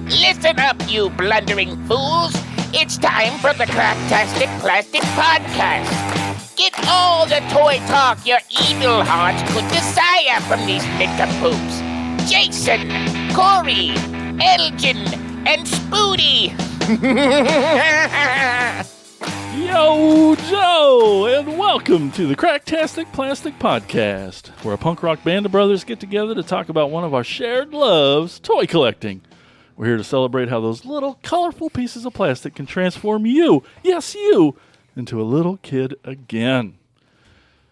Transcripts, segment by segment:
Listen up, you blundering fools. It's time for the Cracktastic Plastic Podcast. Get all the toy talk your evil hearts could desire from these nincompoops. Jason, Corey, Elgin, and Spooty. Yo, Joe, and welcome to the Cracktastic Plastic Podcast, where a punk rock band of brothers get together to talk about one of our shared loves, toy collecting. We're here to celebrate how those little colorful pieces of plastic can transform you, yes, you, into a little kid again.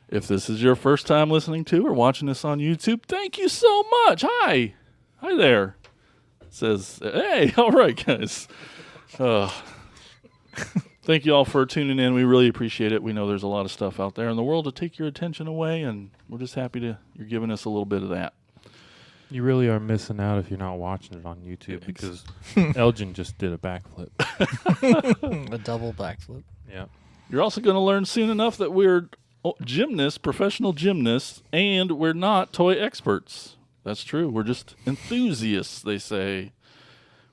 If this is your first time listening to or watching this on YouTube, thank you so much. Hi there. It says, hey, all right, guys. Thank you all for tuning in. We really appreciate it. We know there's a lot of stuff out there in the world to take your attention away, and we're just happy you're giving us a little bit of that. You really are missing out if you're not watching it on YouTube because Elgin just did a backflip. A double backflip. Yeah. You're also going to learn soon enough that we're gymnasts, professional gymnasts, and we're not toy experts. That's true. We're just enthusiasts, they say.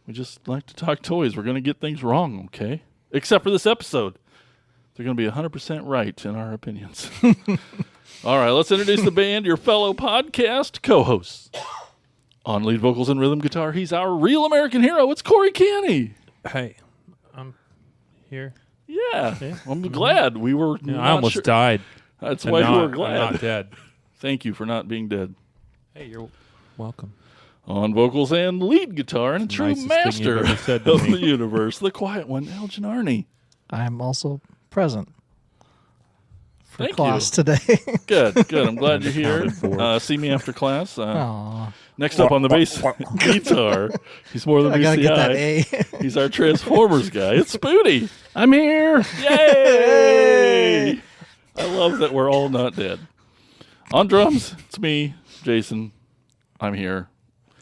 We just like to talk toys. We're going to get things wrong, okay? Except for this episode. They're going to be 100% right in our opinions. All right, let's introduce the band, your fellow podcast co-hosts. On lead vocals and rhythm guitar, he's our real American hero. It's Corey Canny. Hey, I'm here. Yeah, I'm glad we were. I almost died. That's why we were glad. I'm not dead. Thank you for not being dead. Hey, you're welcome. On vocals and lead guitar, and a true master of the universe, the quiet one, Elgin Arney. I'm also present for Thank class you. today. Good. I'm glad you're here. See me after class. Next up on the bass guitar, he's more than I gotta get that BCI. A. He's our Transformers guy. It's Spooty. I'm here. Yay! I love that we're all not dead. On drums, it's me, Jason. I'm here.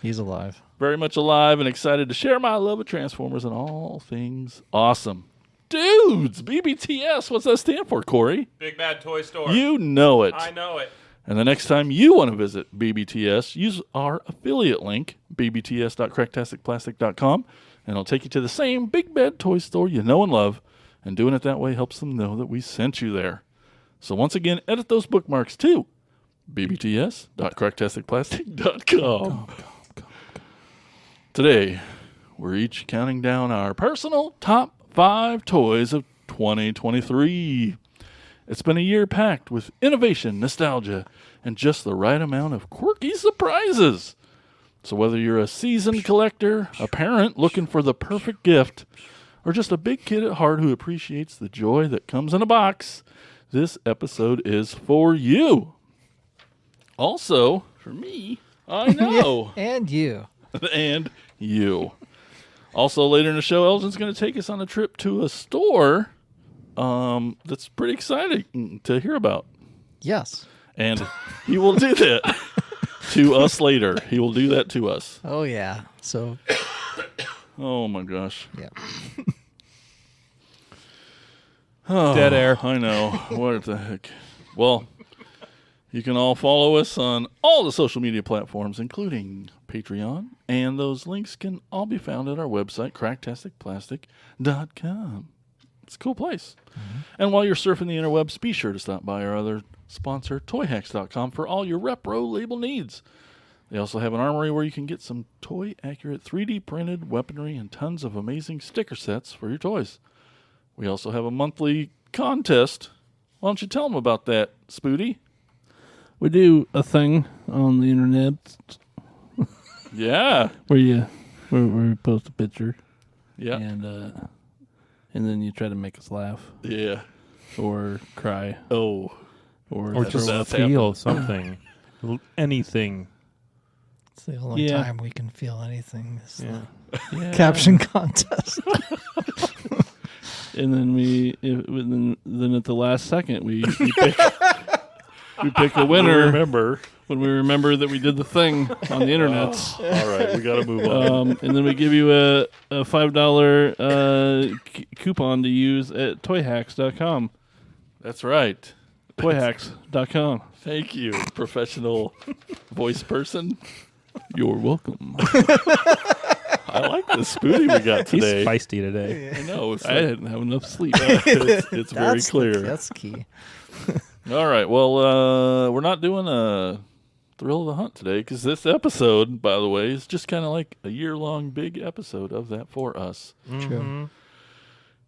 He's alive. Very much alive and excited to share my love of Transformers and all things awesome. Dudes, BBTS, what's that stand for, Corey? Big Bad Toy Store. You know it. I know it. And the next time you want to visit BBTS, use our affiliate link, bbts.cracktasticplastic.com, and it'll take you to the same Big Bad Toy Store you know and love, and doing it that way helps them know that we sent you there. So once again, edit those bookmarks to bbts.cracktasticplastic.com. Today, we're each counting down our personal top 5 toys of 2023. It's been a year packed with innovation, nostalgia, and just the right amount of quirky surprises. So whether you're a seasoned collector, a parent looking for the perfect gift, or just a big kid at heart who appreciates the joy that comes in a box, this episode is for you. Also, for me, I know. And you. And you. Also, later in the show, Elgin's going to take us on a trip to a store that's pretty exciting to hear about. Yes. And he will do that to us later. He will do that to us. Oh, yeah. So. Oh, my gosh. Yeah. Dead air. I know. What the heck? Well, you can all follow us on all the social media platforms, including Patreon, and those links can all be found at our website, cracktasticplastic.com. It's a cool place. Mm-hmm. And while you're surfing the interwebs, be sure to stop by our other sponsor, toyhacks.com, for all your repro label needs. They also have an armory where you can get some toy-accurate 3D printed weaponry and tons of amazing sticker sets for your toys. We also have a monthly contest. Why don't you tell them about that, Spooty? We do a thing on the internet. Yeah. where we post a picture. Yeah. And then you try to make us laugh. Yeah. Or cry. Oh. Or just that's feel something. Anything. It's the only Yeah. time we can feel anything. Is Yeah. the caption contest. And then then at the last second we pick a winner. When we remember that we did the thing on the internet. All right, we got to move on. And then we give you a $5 coupon to use at toyhacks.com. That's right. Toyhacks.com. Thank you, professional voice person. You're welcome. I like of spooty we got He's today. feisty today. I know. It's I like- didn't have enough sleep. it's very clear. That's key. All right. Well, we're not doing a Thrill of the Hunt today because this episode, by the way, is just kind of like a year-long big episode of that for us. True.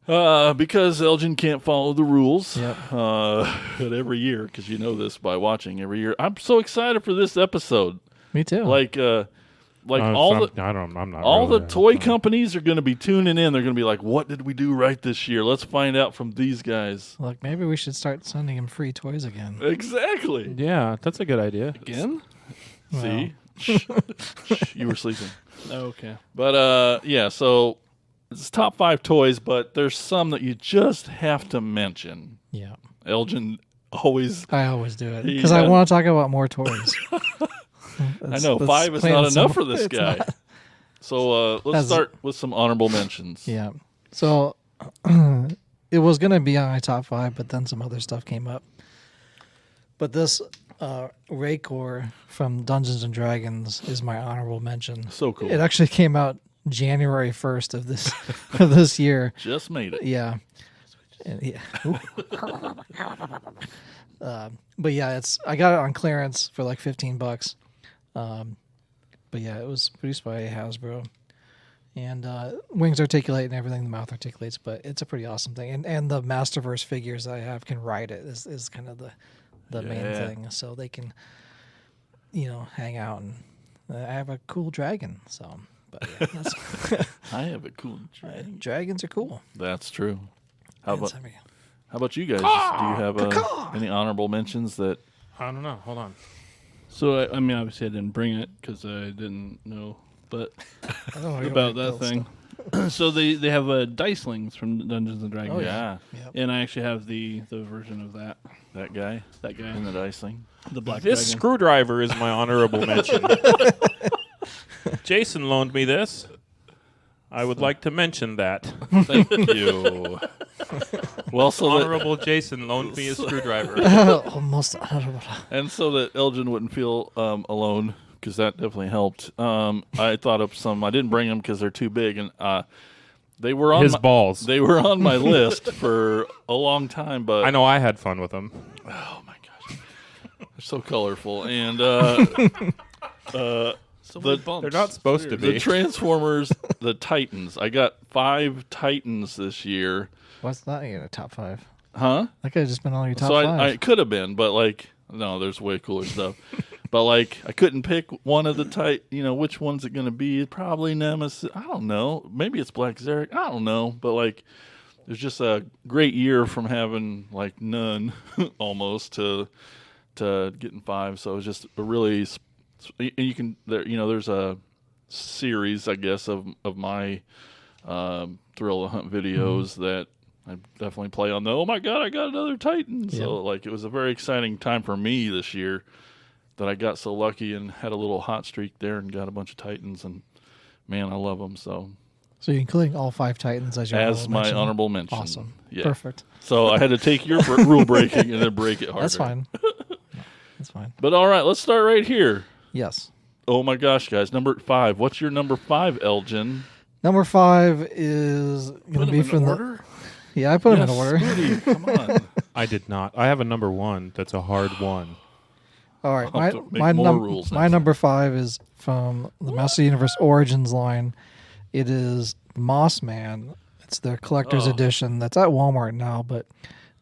Because Elgin can't follow the rules. Yep. But every year, because you know this by watching every year, I'm so excited for this episode. Me too. Like all the I'm not. all really, the toy companies are going to be tuning in. They're going to be like, "What did we do right this year? Let's find out from these guys." Look, maybe we should start sending him free toys again. Exactly. Yeah, that's a good idea. Again? See, Shh, you were sleeping. Okay. But yeah, so it's top 5 toys, but there's some that you just have to mention. Yeah. Elgin always. I always do it He because I had- want to talk about more toys. I know 5 is not enough for this guy. So let's As- start with some honorable mentions. Yeah. So it was going to be on my top 5, but then some other stuff came up. But this Raycor from Dungeons and Dragons is my honorable mention. So cool. It actually came out January 1st of this year. Just made it. Yeah. And yeah. But yeah, I got it on clearance for like $15. But yeah, it was produced by Hasbro. And wings articulate and everything, the mouth articulates, but it's a pretty awesome thing. And the Masterverse figures that I have can ride it is kind of the main Yeah. thing. So they can, hang out. And I have a cool dragon. So, but yeah, that's, I have a cool dragon. dragons are cool. That's true. How And about you guys? Do you have any honorable mentions that? I don't know. Hold on. So, I mean, obviously I didn't bring it because I didn't know, but I don't know about that thing. So they have Dicelings from Dungeons and Dragons. Oh, yeah, Yep. And I actually have the version of that that guy in the dice thing. the black This dragon. screwdriver is my honorable mention. Jason loaned me this. I would like to mention that. Thank you. Well, so that, Honorable Jason loaned me a screwdriver. Almost honorable. and so that Elgin wouldn't feel alone, because that definitely helped. I thought of some. I didn't bring them because they're too big, and they were on His balls. They were on my list for a long time, but I know I had fun with them. oh my gosh, they're so colorful, and So many bumps. They're not supposed to the be. Transformers, the Titans. I got 5 Titans this year. What's that in a top 5? Huh? That could have just been on your top So 5. I could have been, but like, no, there's way cooler stuff. But like, I couldn't pick one of the which one's it going to be? Probably Nemesis. I don't know. Maybe it's Black Zarek. I don't know. But like, there's just a great year from having like none almost to getting 5. So it was just a really, and you can, there's a series, I guess, of my Thrill of the Hunt videos that I definitely play on the, oh my God, I got another Titan. So like, it was a very exciting time for me this year that I got so lucky and had a little hot streak there and got a bunch of Titans, and man, I love them. So you're including all 5 Titans as your honorable mention. Awesome. Yeah. Perfect. So I had to take your rule breaking and then break it harder. That's fine. That's fine. But all right, let's start right here. Yes. Oh my gosh, guys. Number 5. What's your number 5, Elgin? Number 5 is going to be from the... Yeah, I put them in order. Spooty, come on. I did not. I have a number 1 that's a hard one. All right. I'll have to make more rules My next number 5 is from the Master Universe Origins line. It is Moss Man. It's their collector's edition. That's at Walmart now, but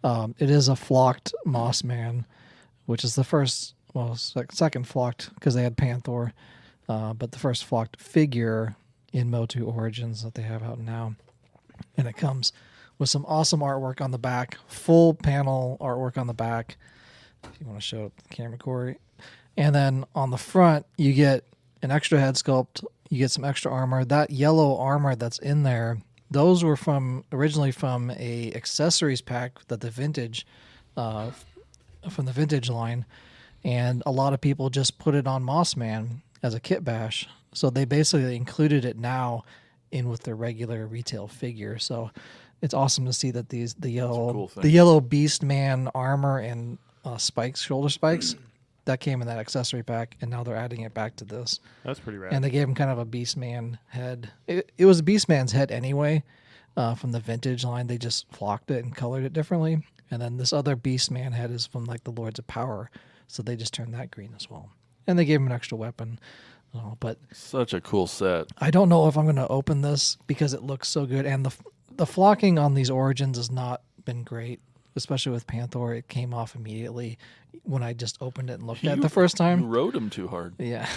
it is a flocked Moss Man, which is the first, second flocked because they had Panther, but the first flocked figure in Motu Origins that they have out now. And it comes with some awesome artwork on the back, full panel artwork on the back. If you want to show the camera, Corey. And then on the front, you get an extra head sculpt. You get some extra armor. That yellow armor that's in there, those were originally from a accessories pack that the vintage, from the vintage line, and a lot of people just put it on Moss Man as a kit bash. So they basically included it now in with their regular retail figure. So it's awesome to see that the cool thing. yellow Beast Man armor and spikes, shoulder spikes, that came in that accessory pack, and now they're adding it back to this. That's pretty rad. And they gave him kind of a Beastman head. It was a Beastman's head anyway, from the vintage line. They just flocked it and colored it differently. And then this other Beastman head is from like the Lords of Power, so they just turned that green as well. And they gave him an extra weapon. But Such a cool set. I don't know if I'm going to open this because it looks so good, and the flocking on these Origins has not been great, especially with Panther. It came off immediately when I just opened it and looked at it the first You time. rode him too hard. Yeah,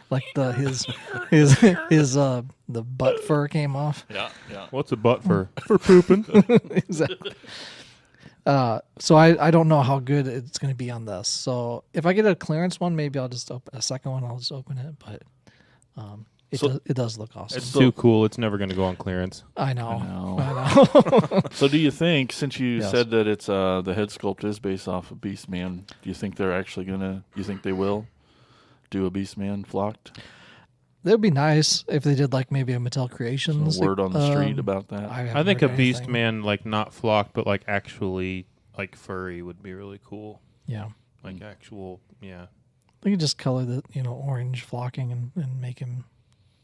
like his the butt fur came off. Yeah. What's a butt for? For pooping. Exactly. So I don't know how good it's going to be on this. So if I get a clearance one, maybe I'll just open a second one. I'll just open it, but it does look awesome. It's too cool. It's never going to go on clearance. I know. So do you think, since you Yes. said that it's the head sculpt is based off of Beastman, do you think they're actually you think they will do a Beastman flocked? That would be nice if they did like maybe a Mattel Creations. Some word on the street about that? I think a Beastman, like not flocked, but like actually like furry would be really cool. Yeah. Like actual, yeah. They could just color the orange flocking and make him.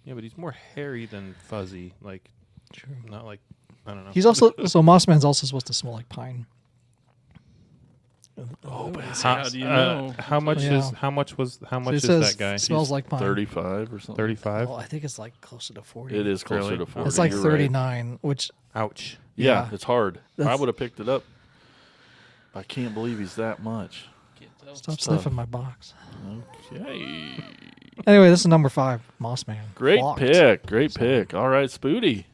Yeah, but he's more hairy than fuzzy. Like, True. not like, I don't know. He's also Mossman's also supposed to smell like pine. Oh, but How do you know? How much Yeah. is how much So it is says that guy? smells like pine. 35 or something. 35. Well, I think it's like closer to 40. It is closer Really? to 40. It's like You're right. 39, which Ouch. Yeah, Yeah. it's hard. I That's- would have picked it up. I can't believe he's that much. stop sniffing my box. Okay. Anyway, this is number 5, Mossman. Great Flocked. pick. Great pick. All right, Spooty.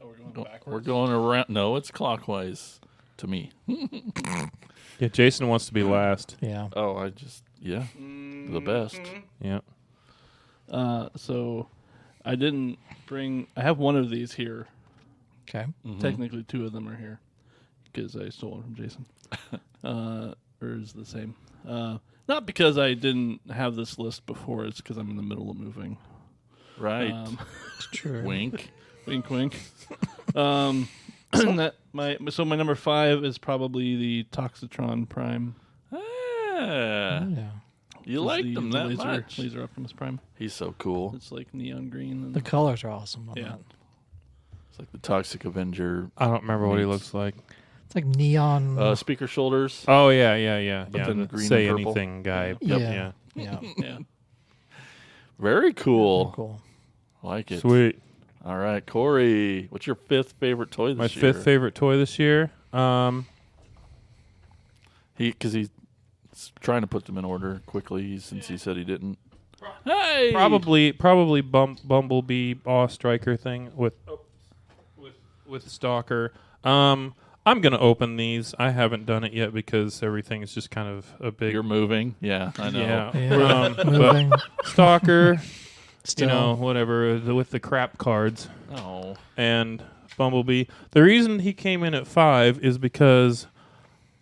Oh, we're going backwards. We're going around. No, it's clockwise to me. Yeah, Jason wants to be last. Yeah. Oh, the best. Yeah. So I didn't bring. I have one of these here. Okay. Mhm. Technically, 2 of them are here because I stole one from Jason. Or is the same. Not because I didn't have this list before. It's because I'm in the middle of moving. Right. It's true. Wink. Wink, wink. My number 5 is probably the Toxitron Prime. Ah, Yeah. you It's like the them that laser, much. Laser Optimus Prime. He's so cool. It's like neon green. And The colors are awesome on Yeah. that. It's like the Toxic Avenger. I don't remember what he Neat. looks like. It's like neon. Speaker shoulders. Oh, yeah. But then The green Say and purple. anything guy. Yeah. Yeah. yeah. yeah. Very cool. Cool. Like it. Sweet. All right, Corey. What's your 5th favorite toy this My year? 5th favorite toy this year. Because he's trying to put them in order quickly since he said he didn't. Hey! Probably Bumblebee Awe Striker thing with Stalker. I'm gonna open these. I haven't done it yet because everything is just kind of a big. You're moving. Yeah, I know. Yeah. Yeah. But Moving. Stalker, Still. whatever with the crap cards Oh. and Bumblebee. The reason he came in at 5 is because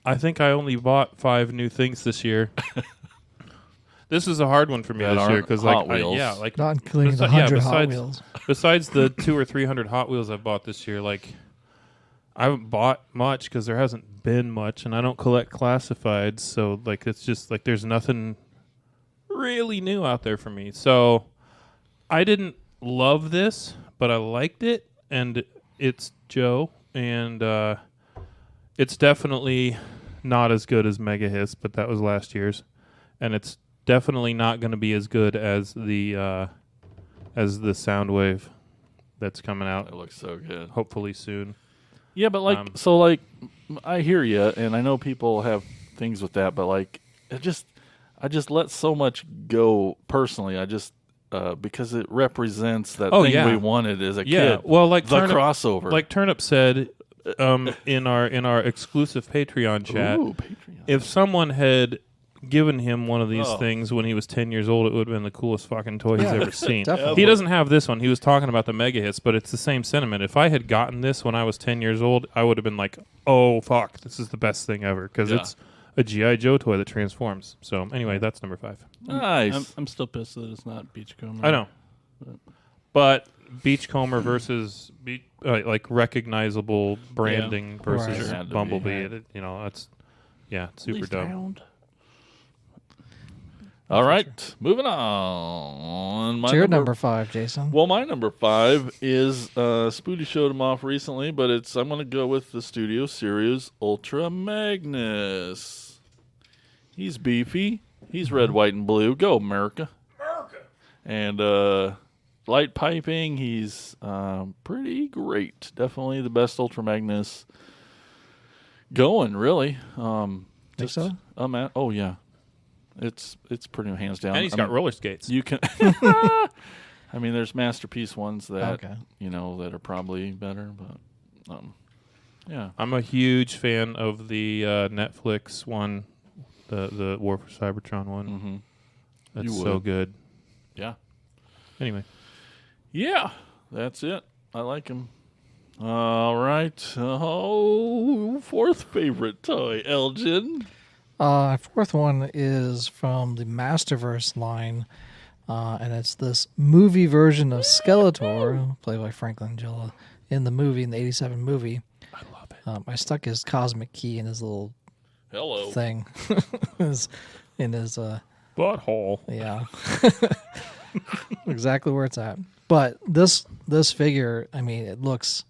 I think I only bought 5 new things this year. This is a hard one for me That this year aren't because Hot Wheels. Not including the Besi- yeah, 100 Hot besides- Wheels. besides the 200 or 300 Hot Wheels I bought this year, like I haven't bought much because there hasn't been much, and I don't collect classifieds, so like it's just like there's nothing really new out there for me. So I didn't love this, but I liked it, and it's Joe, and it's definitely not as good as Mega Hiss, but that was last year's, and it's definitely not going to be as good as the Soundwave that's coming out That looks so good. hopefully soon. Yeah, but like, I hear you, and I know people have things with that, but like, I just let so much go personally. I just because it represents that thing we wanted as a kid. Well, like the Turnip, crossover. like Turnip said in our exclusive Patreon chat, Ooh, Patreon. if someone had given him one of these Oh. things when he was 10 years old, it would have been the coolest fucking toy he's ever seen. Definitely. He doesn't have this one. He was talking about the Mega Hits, but it's the same sentiment. If I had gotten this when I was 10 years old, I would have been like, oh, fuck, this is the best thing ever because Yeah. it's a G.I. Joe toy that transforms. So anyway, that's number 5. Nice. I'm still pissed that it's not Beachcomber. I know. But Beachcomber versus like recognizable branding versus Right. Had to be. Bumblebee, that's super dumb. Round. All right, moving on. It's your number 5, Jason. Well, my number 5 is Spooty showed him off recently, but I'm going to go with the Studio Series Ultra Magnus. He's beefy. He's red, white, and blue. Go America! And light piping. He's pretty great. Definitely the best Ultra Magnus going. Really. Think so? Oh yeah. It's pretty hands down. And he's got roller skates. You can. I mean, there's masterpiece ones that Okay. that are probably better, but yeah. I'm a huge fan of the Netflix one, the War for Cybertron one. Mm-hmm. That's You so would. good. Yeah. Anyway, Yeah. That's it. I like him. All right. Oh, fourth favorite toy, Elgin. Fourth one is from the Masterverse line, and it's this movie version of Skeletor, played by Frank Langella, in the 87 movie. I love it. I stuck his cosmic key in his little Hello. thing. in his Butthole. yeah. Exactly where it's at. But this figure, I mean, it looks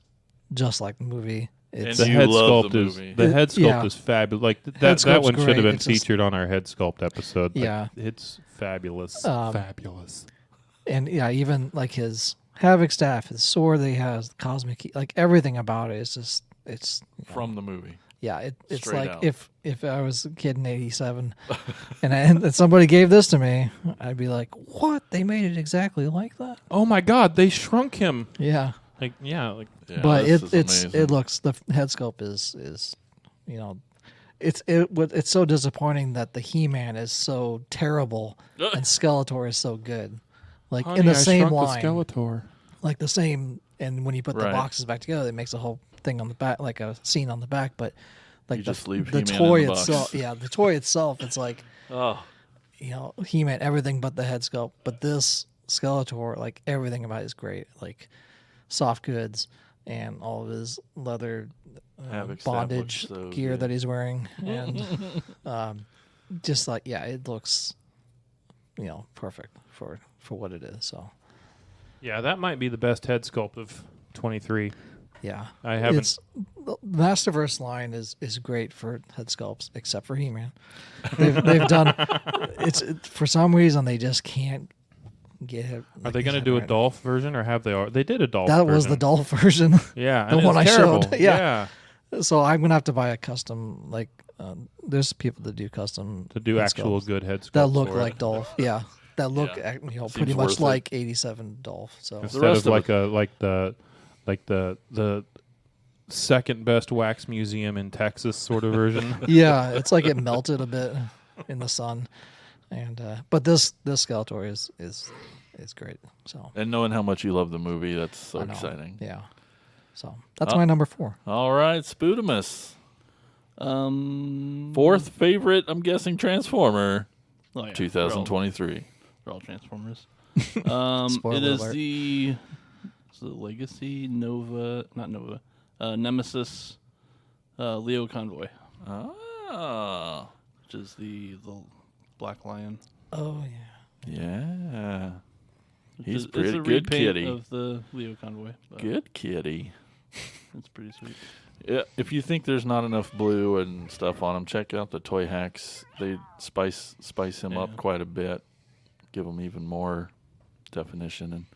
just like the movie. It's The You head love sculpt the is movie. the head sculpt Yeah. is fabulous. Like Head that sculpt's one should have great. been It's just- featured on our head sculpt episode. Like, Yeah. it's fabulous. Um, Fabulous. and yeah, even like his Havoc staff, his sword that he has, the cosmic key, like everything about it is just it's From the movie. yeah, it's Straight like out. if I was a kid in '87 and somebody gave this to me, I'd be like, "What? They made it exactly like that?" Oh my God! They shrunk him. Yeah, Like Yeah, but this is it amazing. looks, the head sculpt is it's so disappointing that the He-Man is so terrible and Skeletor is so good, like Honey, in the I same shrunk line, the Skeletor. like the same. And when you put the Right. boxes back together, it makes a whole thing on the back, like a scene on the back. But like You just leave the He-Man toy in the box. itself, the toy itself, it's like Oh, He-Man, everything but the head sculpt. But this Skeletor, like everything about it is great, like soft goods and all of his leather Havoc staff bondage looks so gear good. that he's wearing, and just like it looks, perfect for what it is. So Yeah, that might be the best head sculpt of 23. yeah, I haven't. The Masterverse line is great for head sculpts, except for He-Man. They've done for some reason they just can't get it. Are they going to do a Dolph version, or have they? They did a Dolph. That was version. the Dolph version. Yeah, the and one it's I terrible. showed. Yeah. So I'm gonna have to buy a custom. Like, there's people that do custom To do head actual sculpts good head sculpts that look for like it. Dolph. Yeah, that look Yeah. pretty Seems much worth it. like '87 Dolph. So Instead rest of of like the second best wax museum in Texas sort of version. yeah, it's like it melted a bit in the sun, and but this Skeletor is great. So and knowing how much you love the movie, that's so I know. exciting. Yeah. So that's my number 4. All right, Spudamus. Fourth favorite, I'm guessing, Transformer, Oh, yeah. 2023. They're all Transformers. Spoiler It is alert. the Legacy Nova, not Nova, Nemesis, Leo Convoy, Ah, which is the Black Lion. Oh yeah. yeah. He's It's pretty a good repaint kitty. of the Leo Convoy. But Good kitty. It's pretty sweet. Yeah, if you think there's not enough blue and stuff on him, check out the Toy Hacks. They spice him up Yeah. quite a bit, give him even more definition, and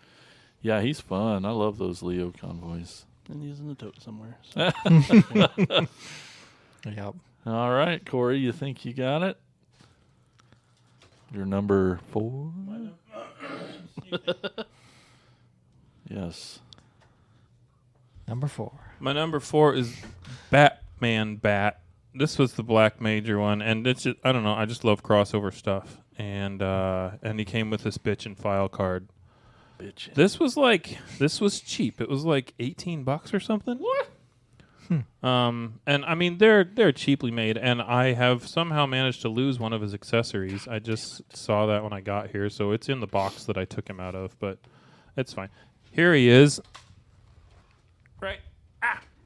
yeah, he's fun. I love those Leo convoys. And he's in the tote somewhere. So. Yep. All right, Corey, you think you got it? Your number 4? Yes. Number 4. My number 4 is Batman Bat. This was the Black Major one, and it's just, I don't know. I just love crossover stuff, and he came with this bitch and file card. Bitch. This was cheap. It was like $18 or something. What? And I mean they're cheaply made, and I have somehow managed to lose one of his accessories. I just saw that when I got here, so it's in the box that I took him out of, but it's fine. Here he is.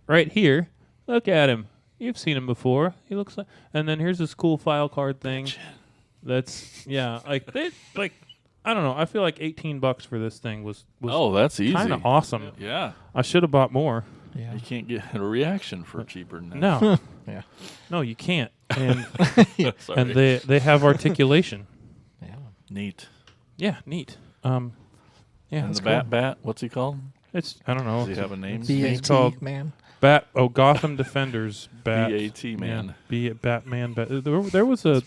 Right here. Look at him. You've seen him before. He looks like, and then here's this cool file card thing. That's like they like. I don't know. I feel like $18 for this thing was that's easy. kind of awesome. Yeah. I should have bought more. Yeah. You can't get a reaction for cheaper than that. No, Yeah. no, you can't. And Sorry. and they have articulation. Yeah. Neat. Yeah, neat. Yeah, And it's the cool. bat, what's he called? It's I don't know. Does he have a name? He's BAT, called man. Bat. Oh, Gotham Defenders. Bat. BAT, man. Yeah, be it Batman. There was a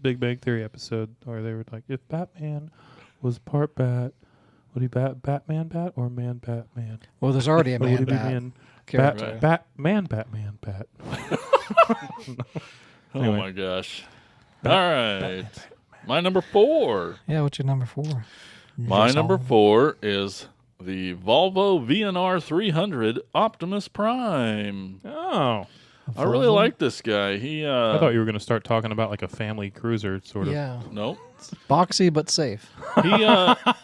Big Bang Theory episode where they were like, if Batman was part bat, would he Batman bat or man Batman? Well, there's already a Or would man it be bat man character. Batman bat? Oh Anyway. my gosh. All right. My number 4. Yeah, what's your number 4? My number 4 is the Volvo VNR 300 Optimus Prime. Oh, I really like this guy. He I thought you were going to start talking about like a family cruiser sort of. Yeah. Nope. Boxy but safe.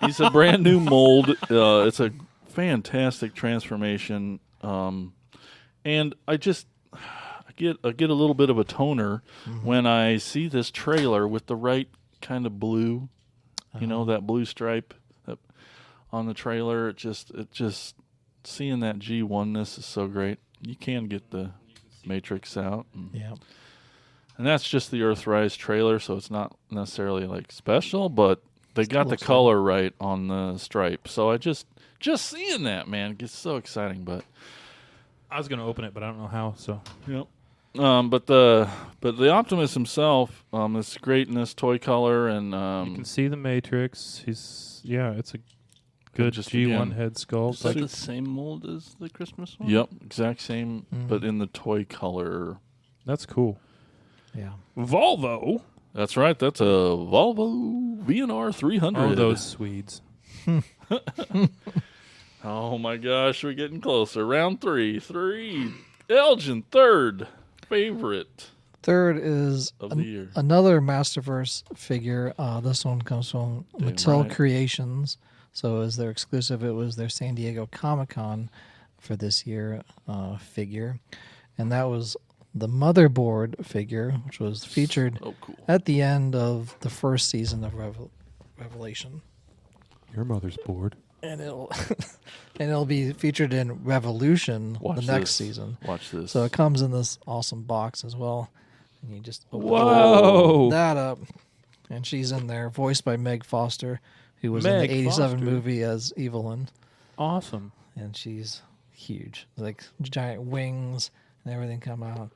He's a brand new mold. It's a fantastic transformation. And I get a little bit of a toner when I see this trailer with the right kind of blue, that blue stripe on the trailer. It just seeing that G1-ness is so great. You can get the Matrix out. Yeah. And that's just the Earthrise trailer, so it's not necessarily like special, but they got the looks color right on the stripe. So I just seeing that, man, gets so exciting. But I was going to open it, but I don't know how. So yep. But the Optimus himself is great in this toy color, and you can see the Matrix. It's a good just G1 again, head sculpt. Is that the same mold as the Christmas one? yep, exact same, but in the toy color. That's cool. Yeah. Volvo. That's right. That's a Volvo VNR 300. Oh, those Swedes. Oh my gosh, we're getting closer. Round 3. Elgin, third favorite Third is of the year. another Masterverse figure. This one comes from Damn Mattel right. Creations. So as their exclusive, it was their San Diego Comic-Con for this year figure. And that was the Motherboard figure, which was featured Oh, cool. at the end of the first season of Revelation. Your mother's bored. And it'll be featured in Revolution Watch the next this. season. Watch this. So it comes in this awesome box as well. And you just open Whoa. that up. And she's in there, voiced by Meg Foster, who was in Meg the 87 Foster. movie as Evelyn. Awesome. And she's huge. Like giant wings and everything come out.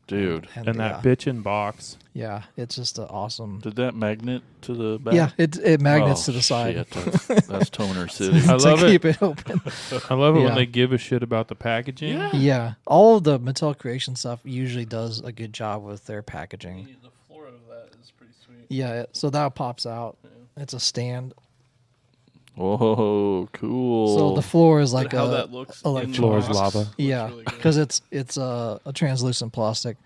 Dude, And yeah, that bitchin' box. yeah, it's just an awesome. did that magnet to the back? Yeah, it magnets Oh, to the side. shit, that's Toner City. I love to it. keep it open. I love it Yeah. when they give a shit about the packaging. Yeah, all of the Mattel Creation stuff usually does a good job with their packaging. The floor of that is pretty sweet. Yeah, so that pops out. It's a stand. Whoa, cool. So the floor is like But how a that looks in electric the Floor is box lava. looks yeah, really good. because it's a translucent plastic,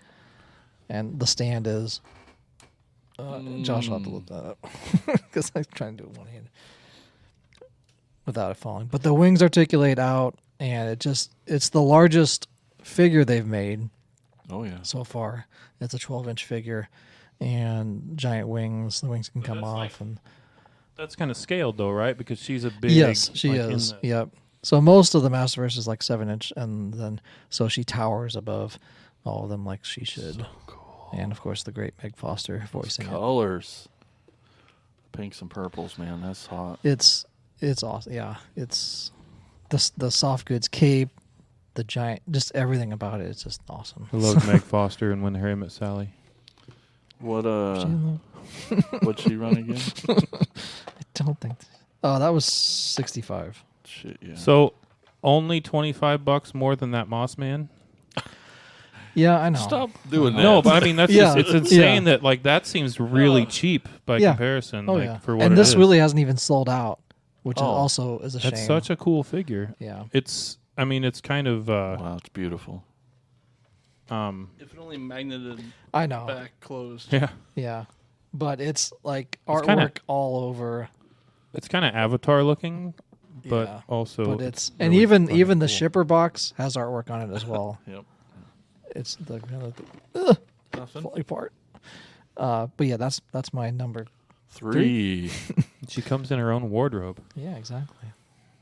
and the stand is. Josh will have to look that up because I'm trying to do it one hand without it falling. But the wings articulate out, and it's the largest figure they've made Oh yeah. so far. It's a 12-inch figure, and giant wings. The wings can come that's off, like- and That's kind of scaled though, right? Because she's a big. yes, she like, in is. the- Yep. So most of the Masterverse is like 7-inch, and then so she towers above all of them like she should. So cool. And of course, the great Meg Foster voicing it. Colors. Pinks and purples, man. That's hot. It's awesome. Yeah, it's the soft goods cape, the giant, just everything about it. It's just awesome. I love Meg Foster and When Harry Met Sally. What She in what'd she run again? I don't think. Oh, that was 65. Shit, yeah. So only $25 more than that Moss Man. Yeah, I know. Stop doing that. No, but I mean that's Yeah. just, it's insane Yeah. that like that seems really cheap by Yeah. comparison. Oh like, yeah. for what and it this is. really hasn't even sold out, which is Oh. also is a shame. That's such a cool figure. Yeah. It's I mean it's kind of Wow, it's beautiful. If it only magneted I know. back closed. yeah. Yeah. But it's like It's artwork kinda- all over. It's kind of Avatar looking, but Yeah. also But it's and really even fucking even the cool. shipper box has artwork on it as well. Yep. It's the kind of Nothing. falling apart. But yeah, that's my number. 3. She comes in her own wardrobe. Yeah, exactly.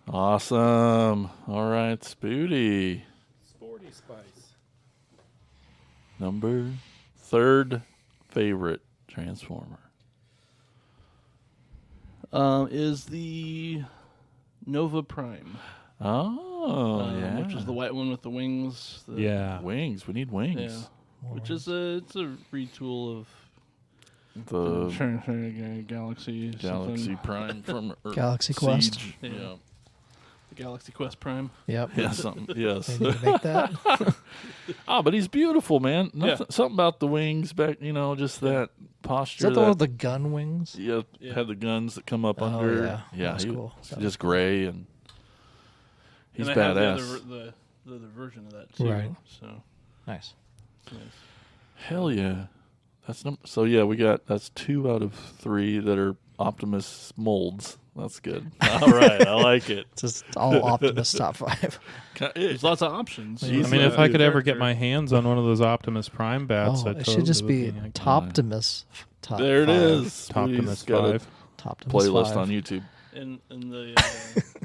Awesome. All right, Spooty. Sporty Spice. Number 3rd favorite Transformer. Is the Nova Prime. Oh, yeah. Which is the white one with the wings. Wings. We need wings. Yeah. Which is it's a retool of The Galaxy Galaxy Prime from Galaxy Quest. Siege. Yeah. Yeah. The Galaxy Quest Prime. Yep. Yeah, something. Yes. They need to make that. But he's beautiful, man. Yeah. Something about the wings back, just that posture. Is that the one with the gun wings? Yeah, had the guns that come up under. Yeah. That's cool. It's just gray, and he's and I have badass. the other version of that too. Right. So Nice. it's nice. Hell yeah. So yeah, that's 2 out of 3 that are Optimus molds. That's good. All right, I like it. Just all Optimus top 5. There's lots of options. I mean, if I could ever get my hands on one of those Optimus Prime bats, Oh, I'd it totally should just be would Toptimus. Top There it 5. is. Optimus He's got a 5. Toptimus playlist 5. on YouTube. And the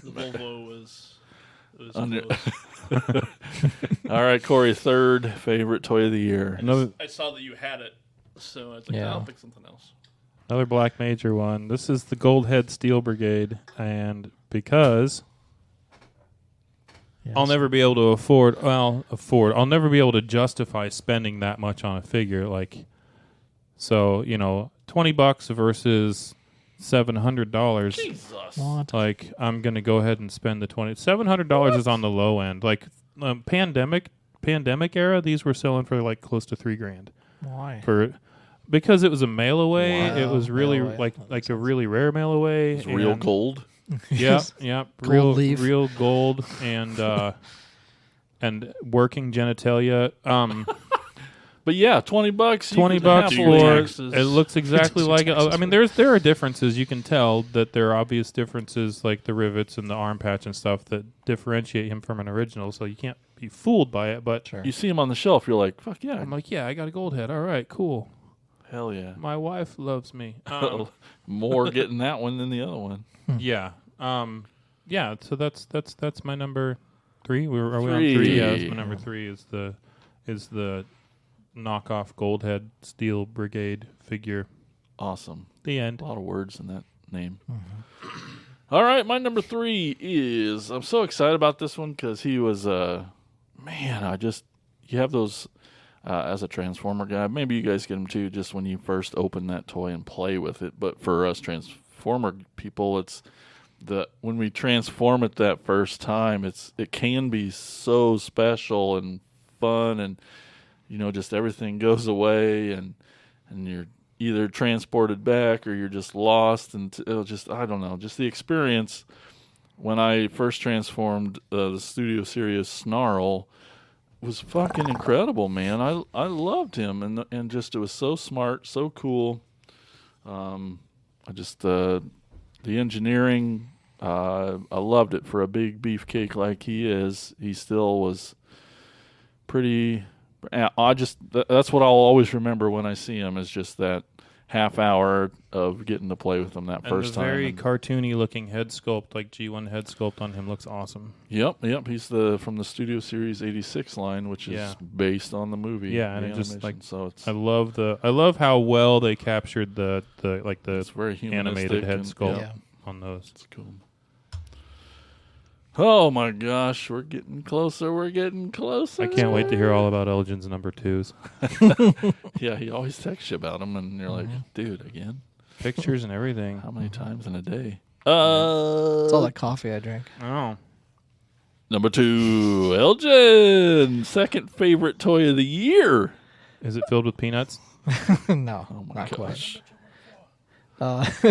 Volvo was Under- close. All right, Corey, 3rd favorite toy of the year. I saw that you had it, so I was like, Yeah. I'll pick something else. Another Black Major one. This is the Goldhead Steel Brigade, and because Yes. I'll never be able to I'll never be able to justify spending that much on a figure. So $20 versus $700. Jesus. What? Like, I'm gonna go ahead and spend the $700 is on the low end. Like, pandemic era, these were selling for like close to $3,000 Why? because it was a mail away. Wow. It was really Mail away. like a really rare mail away. It's real and- gold. Yeah, Gold leaf. real gold and working genitalia. But yeah, $20. $20 have full for taxes. it looks exactly Taxes like it. I for mean, there are differences. You can tell that there are obvious differences, like the rivets and the arm patch and stuff that differentiate him from an original. So you can't be fooled by it. But Sure. You see him on the shelf, you're like, fuck yeah. I'm like, yeah, I got a gold head. All right, cool. Hell yeah. My wife loves me. More getting that one than the other one. Yeah. Yeah. So that's my number 3. Are we on 3? 3? Yeah, that's my number 3. Is the knockoff Goldhead Steel Brigade figure. Awesome. The end. A lot of words in that name. All right, my number 3 is, I'm so excited about this one because he was, you have those, as a Transformer guy, maybe you guys get them too, just when you first open that toy and play with it. But for us Transformer people, it's when we transform it that first time, it can be so special and fun, and just everything goes away, and you're either transported back or you're just lost, and I don't know, just the experience. When I first transformed the Studio Series Snarl was fucking incredible, man. I loved him, and just it was so smart, so cool. The engineering, I loved it for a big beefcake like he is. He still was pretty. That's what I'll always remember when I see him, is just that half hour of getting to play with him that first time. Very cartoony looking head sculpt, like G1 head sculpt on him looks awesome. Yep. He's from the Studio Series 86 line, which is based on the movie. Yeah, and the it just animation. So it's I love how well they captured the it's very animated head humanistic sculpt and- Yeah. on those. It's cool. Oh my gosh, we're getting closer. We're getting closer. I can't wait to hear all about Elgin's number 2s. Yeah, he always texts you about them, and you're like, Mm-hmm. dude, again? Pictures and everything. How many times in a day? It's all that coffee I drank. Oh. Number 2, Elgin. Second favorite toy of the year. Is it filled with peanuts? No, Oh my not gosh. quite.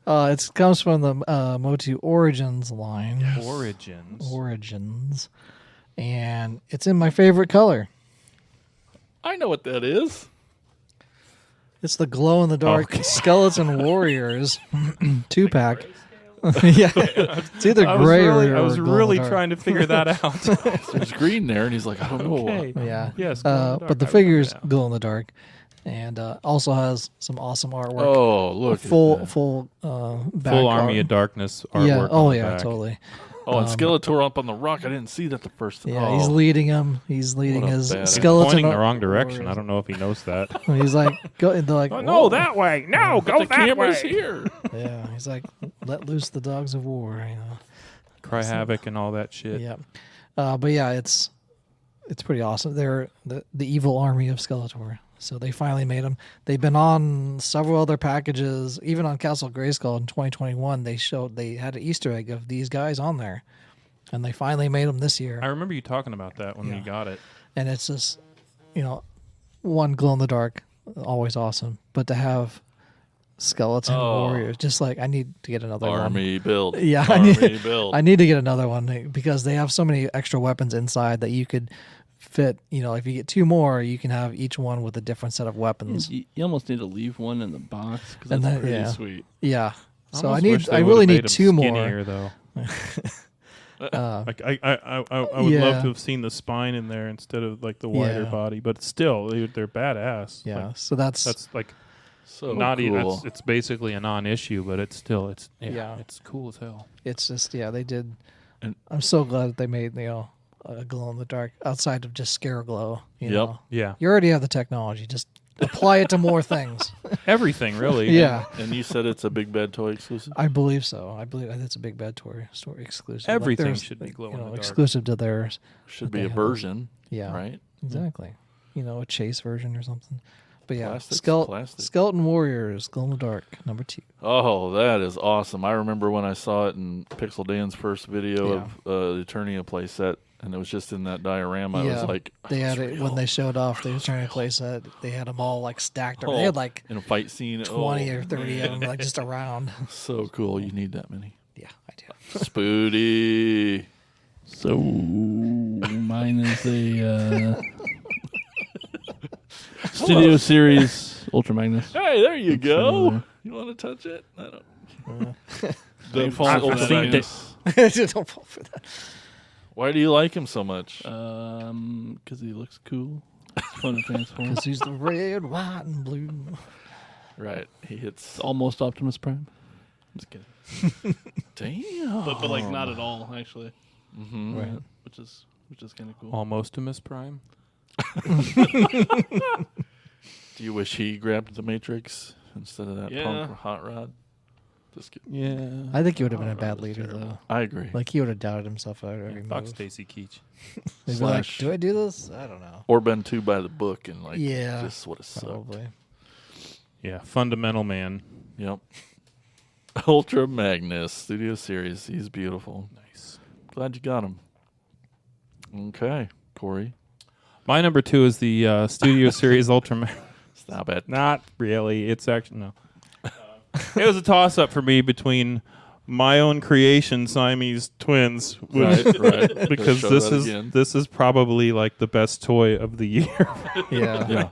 It comes from the Motu Origins line. Origins. And it's in my favorite color. I know what that is. It's the glow in the dark Skeleton Warriors 2-pack. Yeah, it's either gray or I was really glow-in-the-dark. trying to figure that out. There's green there, and he's like, I don't know. Okay. Yeah. Yes. But the figure's glow in the dark, and also has some awesome artwork. Oh, look. full back Full Army art. of Darkness artwork. Yeah. Oh on the yeah, back. totally. Oh, and Skeletor up on the rock. I didn't see that the first time. Yeah, Oh, he's leading him. He's leading What a his badass. He's skeleton. pointing the wrong direction. I don't know if he knows that. He's like, go. They're like, No, "Whoa." that way. No, go the that camera's way. here. Yeah, he's like, let loose the dogs of war. You know. Cry havoc and all that shit. Yeah, but yeah, it's pretty awesome. They're the evil army of Skeletor. So they finally made them. They've been on several other packages, even on Castle Grayskull in 2021. They had an Easter egg of these guys on there, and they finally made them this year. I remember you talking about that when Yeah. you got it. And it's just, one glow in the dark, always awesome. But to have skeleton warriors, just like I need to get another one. Army build. Yeah, Army build. I need to get another one because they have so many extra weapons inside that you could fit. If you get two more, you can have each one with a different set of weapons. You almost need to leave one in the box because And that's then- pretty yeah. sweet. Yeah. So almost I wish they really would've need made 'em two more. skinnier, though. Uh, Like I would Yeah. love to have seen the spine in there instead of like the wider Yeah. body, but still they're badass. yeah. Like, So that's like So not even. cool. It's basically a non-issue, but it's Yeah. it's cool as hell. it's just they did. And- I'm so glad that they made a glow in the dark outside of just scare glow. You Yep. know, Yeah, you already have the technology. Just apply it to more things. everything really. Yeah. And you said it's a Big Bad Toy exclusive? I believe so. I believe it's a Big Bad Toy store exclusive. Like, Everything there's, should be glow-in-the-dark. exclusive to theirs. Should They be a have version, Yeah, right? exactly. A chase version or something. But yeah, Plastics, plastic. Skeleton Warriors, glow in the dark, number 2. Oh, that is awesome. I remember when I saw it in Pixel Dan's first video Yeah. of the Eternia playset, and it was just in that diorama. I Yeah. was like, They had "That's it real." when they showed off. They were trying to place it. They had them all like stacked. Oh, They had like in a fight scene. 20 oh, or 30 of them like just around. So cool. You need that many. Yeah, I do. Spoody. So mine is a Studio Series Ultra Magnus. Hey, there you It's, go. You want to touch it? I don't. Don't fall I've for that, seen I it. guess. Don't fall for that. Why do you like him so much? Because he looks cool. It's fun to transform. Because he's the red, white, and blue. Right. He hits. It's almost Optimus Prime. I'm just kidding. Damn. But like not at all, actually. Mm-hmm. Right. Which is kind of cool. Almost a Miss Prime. Do you wish he grabbed the Matrix instead of that Yeah. punk hot rod? Just kidding. Yeah. I think he would have been a bad was leader, terrible. though. I agree. Like, he would have doubted himself out of every Fuck move. Stacy Keach. He'd be like, Slash- do I do this? I don't know. Or been too by the book and like, Yeah, this would have sucked. Probably. Yeah, fundamental man. Yep. Ultra Magnus Studio Series. He's beautiful. Nice. Glad you got him. Okay, Corey. My number 2 is the Studio Series Ultra. Stop it. Not really. It's actually no. It was a toss-up for me between my own creation, Siamese twins, which, Right. because Show this that is again. this is probably like the best toy of the year. Yeah. Yeah.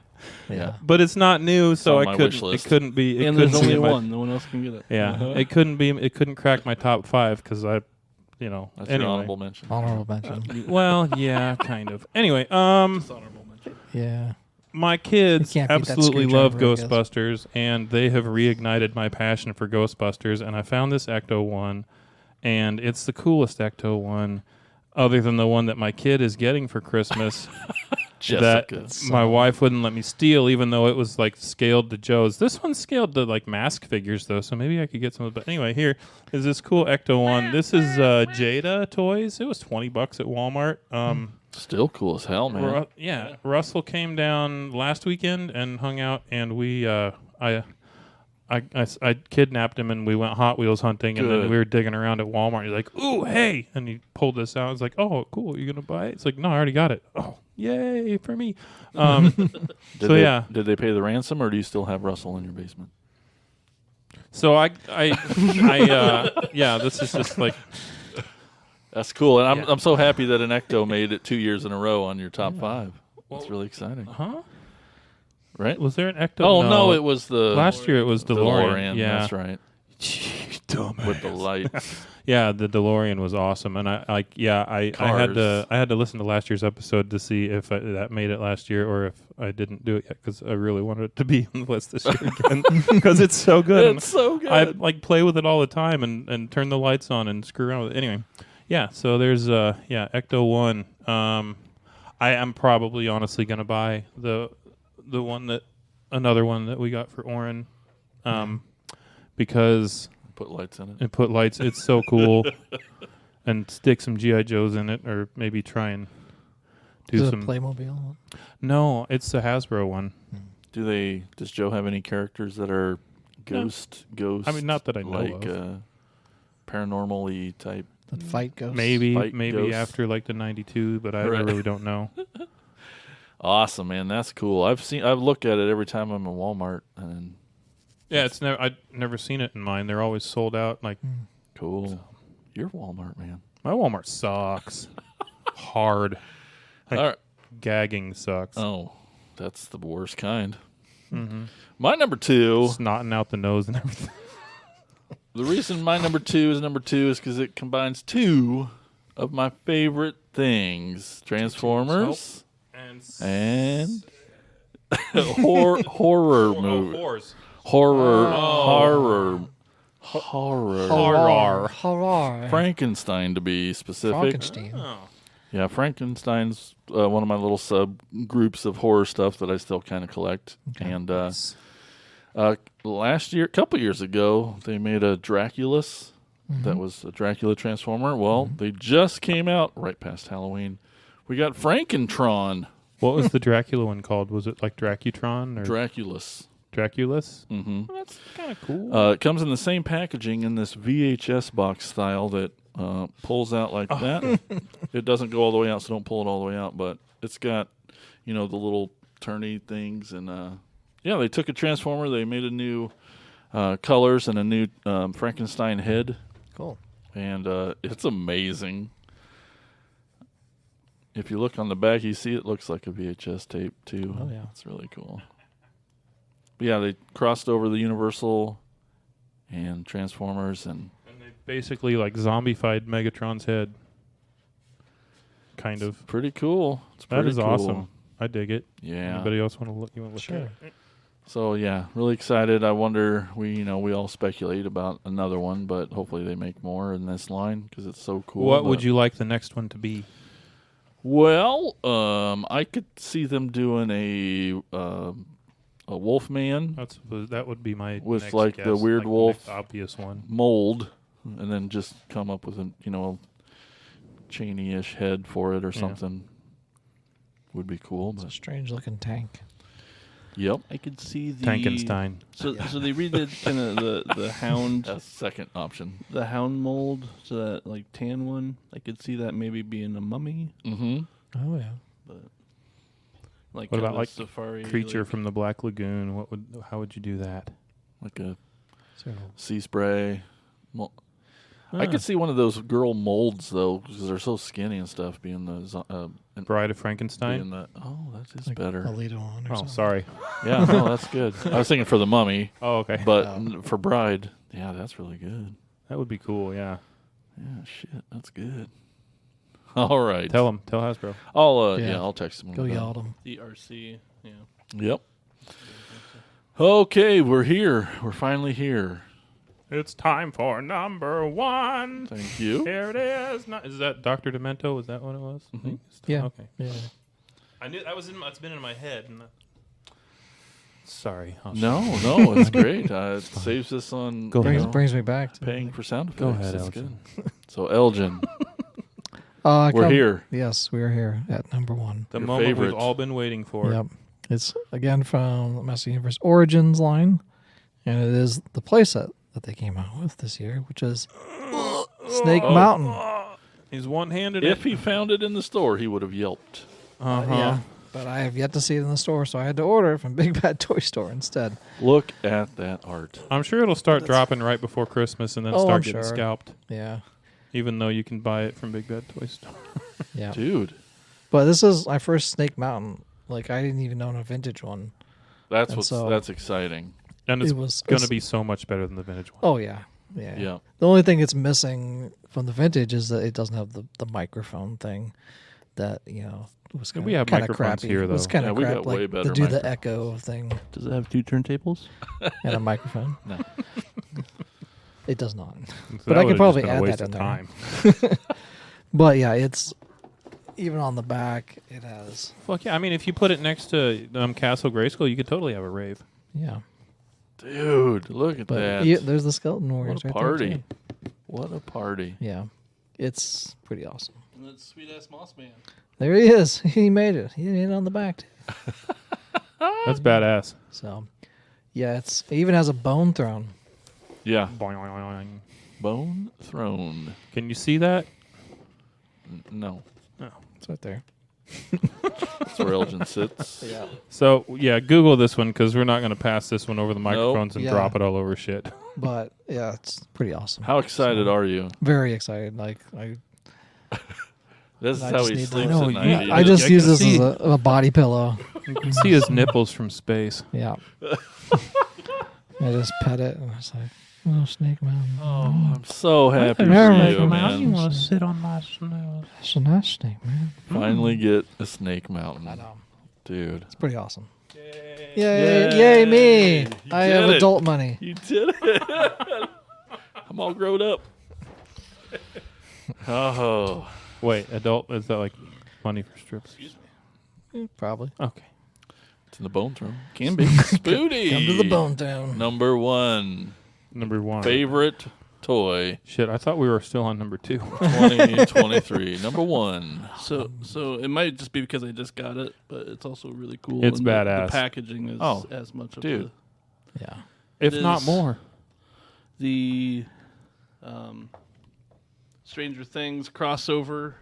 Yeah. But it's not new, so on I my couldn't. wish It list. couldn't be. It And there's couldn't be only my- one. No one else can get it. Yeah, it couldn't be. It couldn't crack my top 5 because I, That's your anyway. honorable mention. Honorable mention. Well, yeah, kind of. Anyway, Honorable mention. Yeah. my kids You can't beat that absolutely love screwdriver, I guess. Ghostbusters, and they have reignited my passion for Ghostbusters. And I found this Ecto one, and it's the coolest Ecto one, other than the one that my kid is getting for Christmas. Jessica. That my wife wouldn't let me steal, even though it was like scaled to Joe's. This one's scaled to like mask figures, though, so maybe I could get some of it. But anyway, here is this cool Ecto one. This is Jada Toys. It was $20 at Walmart. Still cool as hell, man. Yeah, Russell came down last weekend and hung out, and we I kidnapped him and we went Hot Wheels hunting, and Good. then we were digging around at Walmart. He's like, "Ooh, hey!" and he pulled this out. I was like, "Oh, cool, you gonna buy it?" It's like, "No, I already got it." Oh, yay for me! Did they pay the ransom, or do you still have Russell in your basement? So yeah, this is just like That's cool, and Yeah. I'm so happy that an Ecto made it 2 years in a row on your top 5. That's really exciting, huh? right? Was there an Ecto? Oh no, it was the last year. It was DeLorean. DeLorean. Yeah, That's right. Dumbass. with the lights. Yeah, the DeLorean was awesome, and I had to listen to last year's episode to see if that made it last year or if I didn't do it yet because I really wanted it to be on the list this year again because it's so good. It's so good. I play with it all the time and turn the lights on and screw around with it. Anyway, yeah. So there's Ecto 1. I am probably honestly gonna buy the another one that we got for Oren, because. Put lights in it. And put lights. It's so cool. And stick some G.I. Joes in it, or maybe try and do Is it some a Playmobil? No, it's the Hasbro one. Does Joe have any characters that are ghost? I mean, not that I know like of. Paranormal-y type. That fight ghosts? Maybe ghosts. after like the 92, but I really don't know. Awesome, man. That's cool. I've looked at it every time I'm in Walmart, and Yeah, I've never seen it in mine. They're always sold out. Like, cool. You're Walmart, man. my Walmart sucks. Hard. Like, All right. gagging sucks. Oh, that's the worst kind. Mm-hmm. My number 2. Snotting out the nose and everything. The reason my number 2 is number 2 is because it combines 2 of my favorite things: Transformers and horror movie. Horror. Frankenstein, to be specific. Frankenstein. Yeah, Frankenstein's one of my little subgroups of horror stuff that I still kind of collect. Okay. And last year, a couple years ago, they made a Draculus that was a Dracula Transformer. Well, they just came out right past Halloween. We got Frankentron. What was the Dracula one called? Was it like Dracutron or Draculus. Draculus? Mm-hmm. Well, that's kind of cool. It comes in the same packaging in this VHS box style that pulls out like that. It doesn't go all the way out, so don't pull it all the way out. But it's got, the little turny things. And, they took a Transformer. They made a new colors and a new Frankenstein head. Cool. And it's amazing. If you look on the back, you see it looks like a VHS tape, too. Oh, yeah. It's really cool. But yeah, they crossed over the Universal and Transformers, and they basically like zombified Megatron's head. Kind of. pretty cool. It's That pretty is cool. awesome. I dig it. Yeah. Anybody else want to look? You want to look Sure. at it? So yeah, really excited. I wonder. We all speculate about another one, but hopefully they make more in this line because it's so cool. What would you like the next one to be? Well, I could see them doing a Wolfman That would be my with next like guess, the weird like the wolf next obvious one. mold, and then just come up with a chainy-ish head for it or something. Would be cool. It's a But strange looking tank. yep, I could see the Tankenstein. So they redid kind of the hound, that's second option. the hound mold, so that like tan one. I could see that maybe being a mummy, Mm-hmm. Oh, yeah. but like What kinda about, like, safari Creature like, from the Black Lagoon. How would you do that? Like a So, sea spray. I could see one of those girl molds though, because they're so skinny and stuff. Being the Bride of Frankenstein. being the that is like better. Alita on or Oh, something. sorry. Yeah, no, that's good. I was thinking for the mummy, Oh, okay. but for Bride, yeah, that's really good. That would be cool. Yeah. Yeah, shit, that's good. All right, Tell Hasbro. I'll text him. Go yell at him. the RC. Yeah. Yep. Okay, we're here. We're finally here. It's time for number one. Thank you. Here it is. Is that Dr. Demento? Is that what it was? I think it's- Yeah. Okay. Yeah. I knew that was it's been in my head. Sorry. No, it's great. It saves us on Go ahead. Brings me back to paying for sound effects. Go ahead, That's Elgin. good. So Elgin, We're we're here. Yes, we are here at number one. The Your moment favorite. we've all been waiting for. Yep. It's again from the Master Universe Origins line, and it is the playset that they came out with this year, which is Snake Mountain. He's one-handed. If he found it in the store, he would have yelped. Yeah, but I have yet to see it in the store, so I had to order it from Big Bad Toy Store instead. Look at that art. I'm sure it'll start dropping right before Christmas and then Oh, start I'm getting sure. scalped. Yeah, Even though you can buy it from Big Bad Toy Store. yeah. Dude, But this is my first Snake Mountain. Like, I didn't even own a vintage one. that's And so- that's exciting. And it's It was going to be so much better than the vintage one. Oh yeah, Yeah. Yeah. The only thing it's missing from the vintage is that it doesn't have the microphone thing that, was We have kind of microphones crappy. here, It was though. kind Yeah, of we crap, got like way to better do the microphones. echo thing Does it have 2 turntables? and a microphone. No. It does not. So But that I could would've probably just been a add waste that of in there. time. But yeah, it's even on the back. It has Fuck yeah! I mean, if you put it next to Castle Grayskull, you could totally have a rave. yeah. Dude, look at But that. there's the Skeleton Warriors What a right party. there. Too. What a party. Yeah, it's pretty awesome. And that sweet ass Moss Man. There he is. He made it. He made it on the back too. That's badass. So yeah, it even has a bone throne. Yeah. Boing. Bone Throne. Can you see that? No. It's right there. That's where Elgin sits. Yeah. So yeah, Google this one because we're not going to pass this one over the microphones and Yeah. drop it all over shit. But yeah, it's pretty awesome. How excited are you? Very excited. This is I how just he need sleeps to- at No, night. you- I just I use can this see- as a body pillow. You can see his nipples from space. Yeah. I just pet it and it's like, oh, Snake Mountain. Oh, I'm so happy There, for Snake you, Mountain. man. to sit on my snow? It's a nice snake, man. Finally get a Snake Mountain. I know. Dude. It's pretty awesome. Yay. Yay me. You I did have it. adult money. You did it. I'm all grown up. Oh. Wait, adult? Is that like money for strips? Probably. Okay. It's in the Bone Throne. Can be. Spooty. Come to the Bone Town. Number 1. Number 1. Favorite toy Shit, I thought we were still on number 2. 2023. Number 1. So it might just be because I just got it, but it's also really cool. It's and badass. The packaging is Oh, as much of dude. Yeah. If It not is- more. the Stranger Things crossover.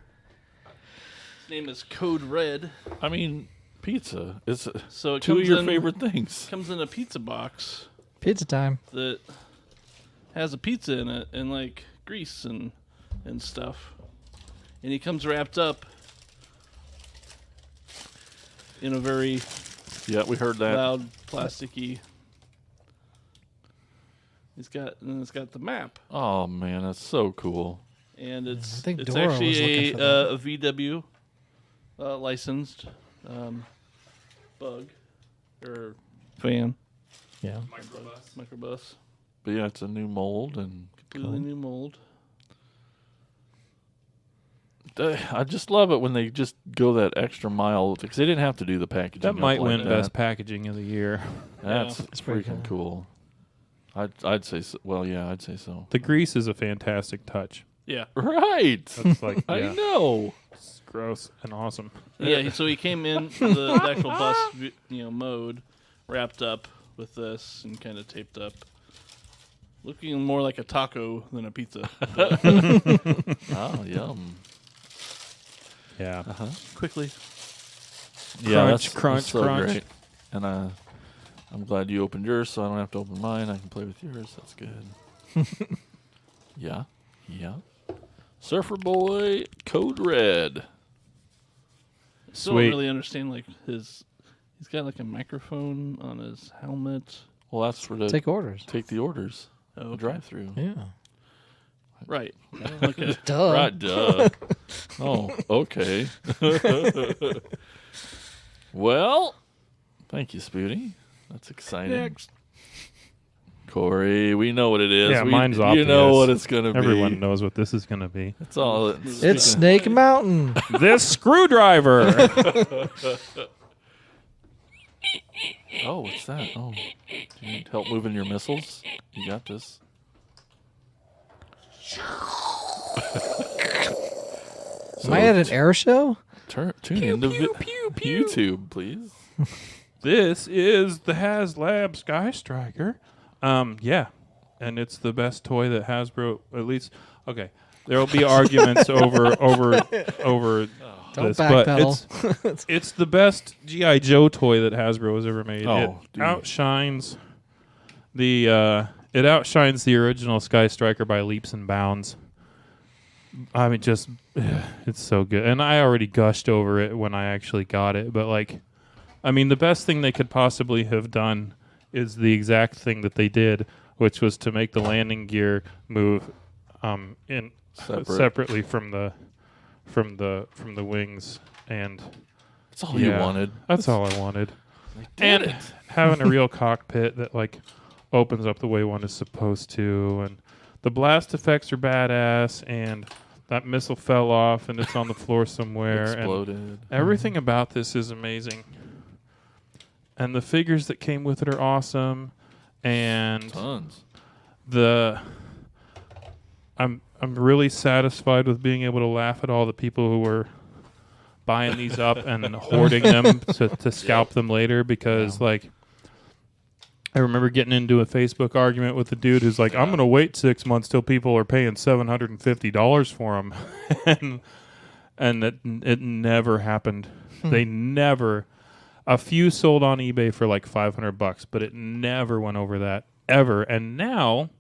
His name is Code Red. I mean, pizza. It's So it two of comes your in, favorite things. comes in a pizza box Pizza time. that has a pizza in it and like grease and stuff. And he comes wrapped up in a very Yeah, we heard that. loud, plasticky. It's got the map, Oh, man, that's so cool. and it's I think it's Dora was actually looking for that. a VW licensed bug or fan Yeah. microbus, But yeah, it's a new mold, and completely new mold. I just love it when they just go that extra mile because they didn't have to do the packaging. That up might like win that. best packaging of the year. That's It's pretty freaking cool. I'd say so. Well, yeah, I'd say so. The grease is a fantastic touch. Yeah, Right. That's like, I yeah, know. it's gross and awesome. yeah. So he came in the actual bus, mode, wrapped up with this and kind of taped up, looking more like a taco than a pizza. But Oh, yum. Yeah. quickly, Yeah, Crunch, crunch, so crunch. great. And I'm glad you opened yours, so I don't have to open mine. I can play with yours. That's good. Yeah. Surfer Boy Code Red. still Sweet. don't really understand like his. He's got like a microphone on his helmet. Well, that's for the Take orders. take the orders. Oh, The okay. drive-through. Yeah. Right. Okay. Duh. Right, duh. Oh, okay. Well, thank you, Spooty. That's exciting. Next. Corey, we know what it is. Yeah, mine's You know obvious. what it's going to be. Everyone knows what this is going to be. It's all. It's Snake Mountain. This screwdriver. Oh, what's that? Oh, do you need help moving your missiles? You got this. Am I at an air show? Tune into YouTube, please. This is the HasLab Sky Striker. Yeah, and it's the best toy that Hasbro, at least. Okay, there will be arguments over Don't this, but backpedal. it's the best GI Joe toy that Hasbro has ever made. Oh, it dude. outshines the original Sky Striker by leaps and bounds. I mean, just it's so good, and I already gushed over it when I actually got it. But like, I mean, the best thing they could possibly have done is the exact thing that they did, which was to make the landing gear move in separately from the wings, and That's all you wanted. That's all I wanted. And having a real cockpit that like opens up the way one is supposed to, and the blast effects are badass, and that missile fell off and it's on the floor somewhere. Exploded. And everything about this is amazing. And the figures that came with it are awesome. And Tons. I'm really satisfied with being able to laugh at all the people who were buying these up and hoarding them to scalp them later, because like I remember getting into a Facebook argument with the dude who's like, I'm going to wait 6 months till people are paying $750 for them. and it never happened. They never. A few sold on eBay for like $500, but it never went over that ever. And now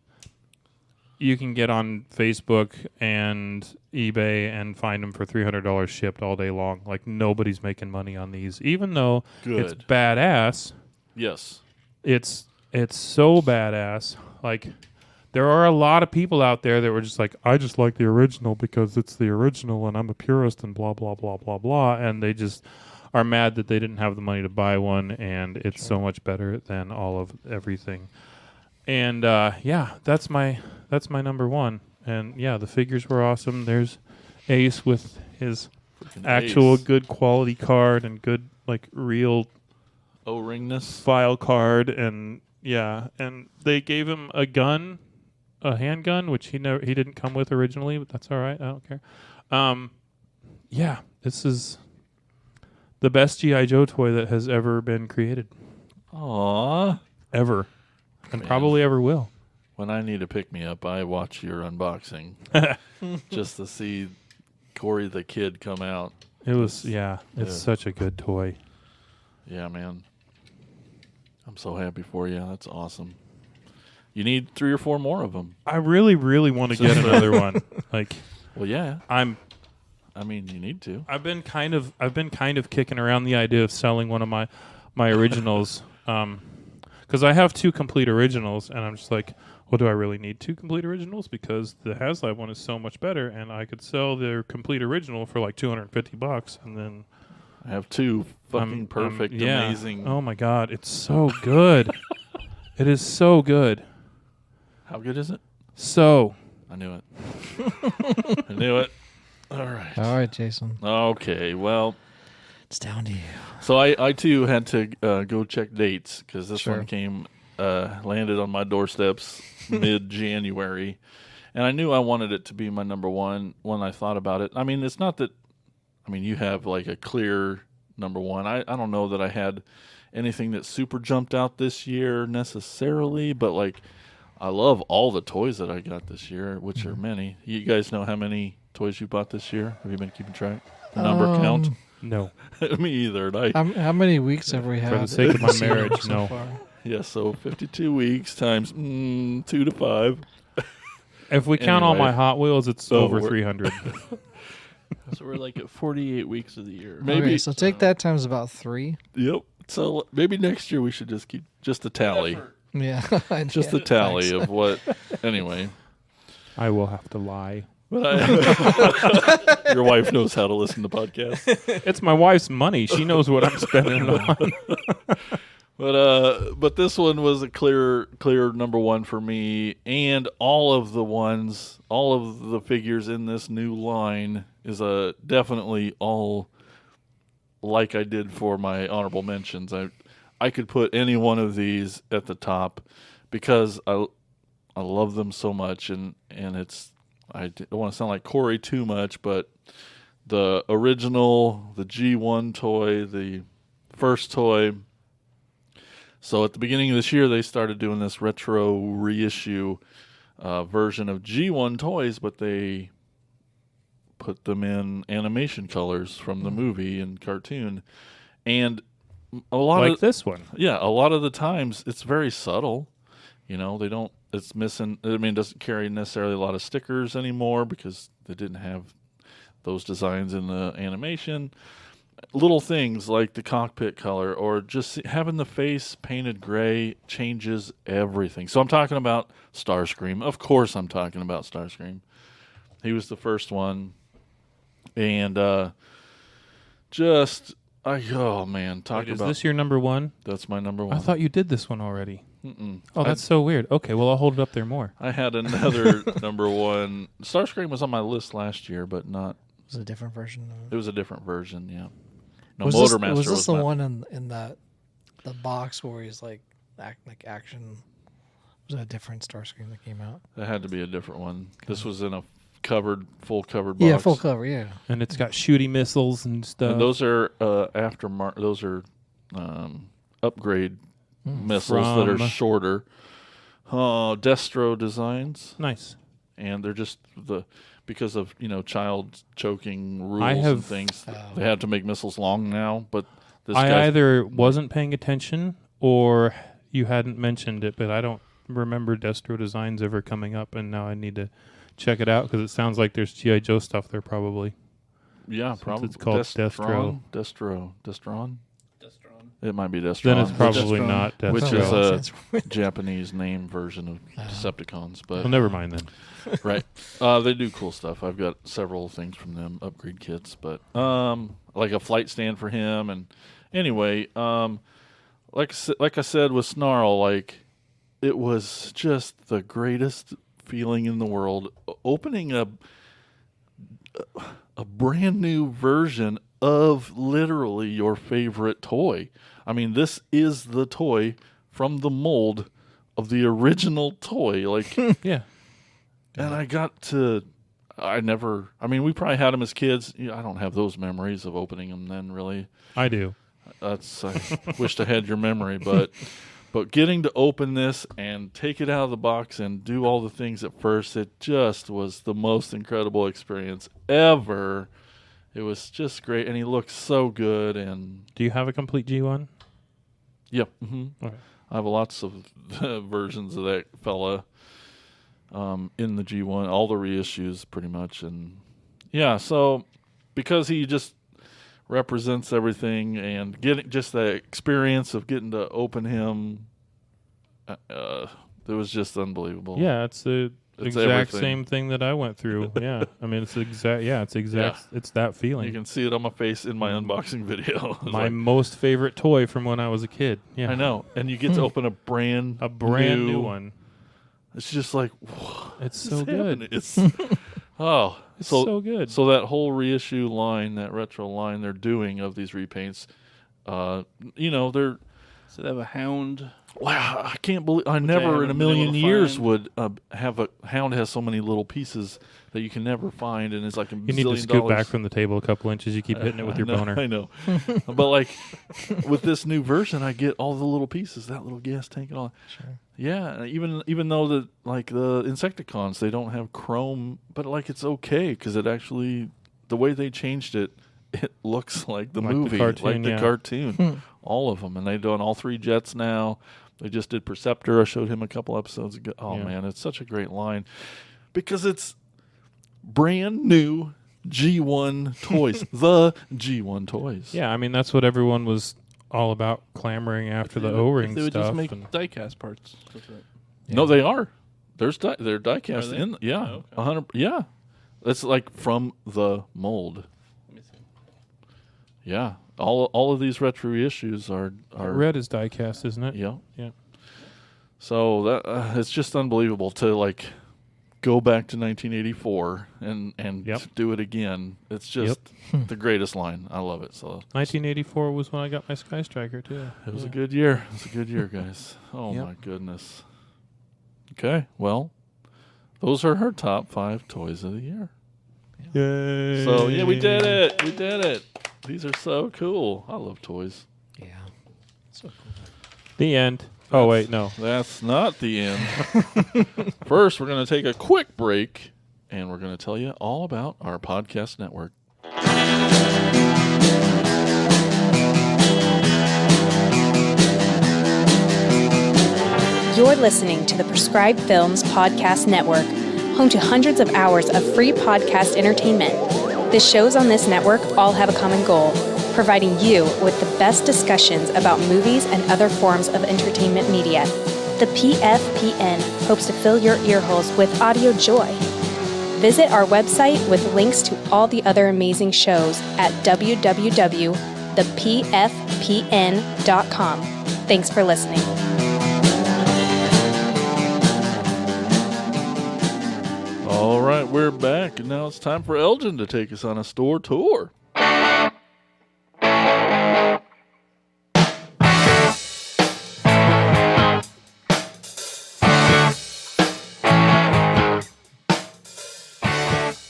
you can get on Facebook and eBay and find them for $300 shipped all day long. Like nobody's making money on these, even though it's badass. Yes. It's so badass. Like there are a lot of people out there that were just like, I just like the original because it's the original and I'm a purist and blah, blah, blah, blah, blah. And they just are mad that they didn't have the money to buy one, and it's so much better than all of everything. And that's my number one. And yeah, the figures were awesome. There's Ace with his actual good quality card and good like real O-ringness file card, and and they gave him a gun, a handgun, which he didn't come with originally, but that's all right. I don't care. This is the best G.I. Joe toy that has ever been created. Aww. Ever. And probably ever will. When I need to pick me up, I watch your unboxing just to see Corey the Kid come out. It was, it's such a good toy. Yeah, man. I'm so happy for you. That's awesome. You need 3 or 4 more of them. I really, really want to get another one. Like, well, yeah. I mean, you need to. I've been kind of kicking around the idea of selling one of my originals, because I have 2 complete originals, and I'm just like, well, do I really need 2 complete originals? Because the HasLab one is so much better, and I could sell their complete original for like $250, and then I have 2 fucking perfect, amazing. Oh my god, it's so good. It is so good. How good is it? So I knew it. I knew it. All right, Jason. Okay, well, it's down to you. So I too had to go check dates because this one came landed on my doorsteps mid-January, and I knew I wanted it to be my number one when I thought about it. I mean, it's not that. I mean, you have like a clear number one. I don't know that I had anything that super jumped out this year necessarily, but like I love all the toys that I got this year, which are many. You guys know how many toys you bought this year? Have you been keeping track? The number count? No. Me either. How many weeks have we had? For the sake of my marriage, so no. far? Yeah, so 52 weeks times 2 to 5. If we count all my Hot Wheels, it's over 300. So we're like at 48 weeks of the year. Maybe. Okay, so take that times about 3. Yep. So maybe next year we should just keep just a tally. Yeah. Just a tally of what. Anyway. I will have to lie. But your wife knows how to listen to podcasts. It's my wife's money. She knows what I'm spending it on. But this one was a clear number one for me, and all of the figures in this new line is definitely all like I did for my honorable mentions. I could put any one of these at the top because I love them so much, and it's. I don't want to sound like Corey too much, but the original, the G1 toy, the first toy. So at the beginning of this year, they started doing this retro reissue version of G1 toys, but they put them in animation colors from the movie and cartoon. And a lot like of this one. Yeah, a lot of the times it's very subtle. It's missing. I mean, it doesn't carry necessarily a lot of stickers anymore because they didn't have those designs in the animation. little things like the cockpit color or just having the face painted gray changes everything. So I'm talking about Starscream. Of course I'm talking about Starscream. He was the first one. And oh man, Is this your number one? That's my number one. I thought you did this one already. Mm-mm. Oh, that's so weird. Okay, well, I'll hold it up there more. I had another number one. Starscream was on my list last year, but not. Was it a different version? It was a different version, yeah. No, was Motormaster this, was this the not. one in the box where he's like action? Was it a different Starscream that came out? That had to be a different one. This was in a full covered box. Yeah, full cover. Yeah, And it's got shooty missiles and stuff. And those are Those are upgrade missiles that are shorter. Destro designs, Nice. and they're just because of child choking rules I have- and things. They had to make missiles long now, but this I guy's either wasn't paying attention or you hadn't mentioned it, but I don't remember Destro Designs ever coming up, and now I need to check it out because it sounds like there's G.I. Joe stuff there probably. Yeah, probably. it's called Destro. Destron. It might be Destron. Then it's probably Destron. not Destro. Which is a a Japanese name version of Decepticons, but well, never mind then. right. They do cool stuff. I've got several things from them, upgrade kits, but like a flight stand for him. And anyway, like I said with Snarl, like it was just the greatest feeling in the world opening a brand new version of literally your favorite toy. I mean, this is the toy from the mold of the original toy. Like, Yeah. and we probably had them as kids. I don't have those memories of opening them then, really. I do. I wished I had your memory, but getting to open this and take it out of the box and do all the things at first, it just was the most incredible experience ever. It was just great, and he looked so good. And Do you have a complete G1? yeah, Okay. I have lots of versions of that fella in the G1, all the reissues pretty much, and yeah. So because he just represents everything, and getting just the experience of getting to open him, it was just unbelievable. Yeah, it's the It's exact everything. same thing that I went through. Yeah. I mean, it's exact. Yeah, it's exact. Yeah. It's that You feeling. can see it on my face in my unboxing video. It's My like, most favorite toy from when I was a kid. Yeah. I know, and you get to open a brand new one. It's just like, whoa, It's so what's good. happening? It's it's so good. So that whole reissue line, that retro line they're doing of these repaints, they're So they have a Hound. wow. I can't believe I I never in a haven't been million able to years find. would have a Hound has so many little pieces that you can never find, and it's like You need to scoot back from the table a couple inches. You keep hitting it with your boner. I know, but like with this new version, I get all the little pieces, that little gas tank and all. Sure. Yeah, even though the Insecticons, they don't have chrome, but like it's okay because it actually the way they changed it looks like the Like the movie, cartoon, like the yeah. cartoon, all of them, and they've done all three jets now. They just did Perceptor. I showed him a couple episodes ago. Oh Yeah. man, it's such a great line because it's brand new G1 toys, the G1 toys. Yeah, I mean that's what everyone was all about, clamoring after the O-ring If they would stuff. just make and- diecast parts. That's it. No, they are. They're diecast Are they? in. Yeah, Oh, okay. 100. Yeah, that's like from the mold. Let me see. Yeah, all of these retro issues are Red is diecast, isn't it? Yeah. Yeah. So that it's just unbelievable to like go back to 1984 and Yep. do it again. It's just the greatest line. I love it. So 1984 was when I got my Sky Striker too. it was a good year. It was a good year, guys. Oh Yep. my goodness. Okay, well, those are her top 5 toys of the year. Yay! So yeah, we did it. We did it. These are so cool. I love toys. Yeah. So cool. The end. Oh wait, no. That's not the end. First, we're going to take a quick break, and we're going to tell you all about our podcast network. You're listening to the Prescribed Films Podcast Network, home to hundreds of hours of free podcast entertainment. The shows on this network all have a common goal: providing you with the best discussions about movies and other forms of entertainment media. The PFPN hopes to fill your earholes with audio joy. Visit our website with links to all the other amazing shows at www.thepfpn.com. Thanks for listening. All right, we're back, and now it's time for Elgin to take us on a store tour.